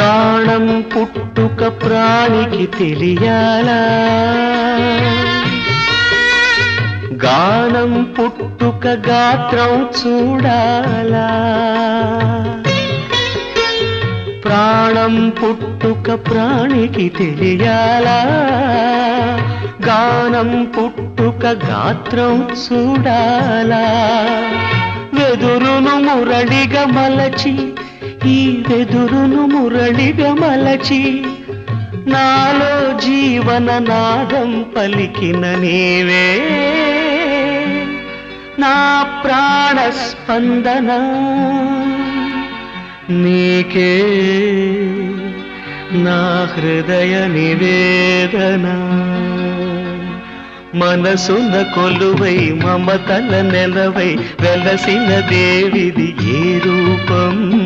ప్రాణం పుట్టుక ప్రాణికి తెలియాలా, గానం పుట్టుక గాత్రం చూడాలా. ప్రాణం పుట్టుక ప్రాణికి తెలియాలా, గానం పుట్టుక గాత్రం చూడాలా. వెదురును మురళిగా మలచి, ఈ వెదురును మురళిగా మలచి, నాలో జీవన నాదం పలికిన నీవే నా ప్రాణ స్పందన. నీకే నా హృదయ నివేదన. మనసున కొలువై మమతల నెలవై వెలసిన దేవిది ఏ రూపం.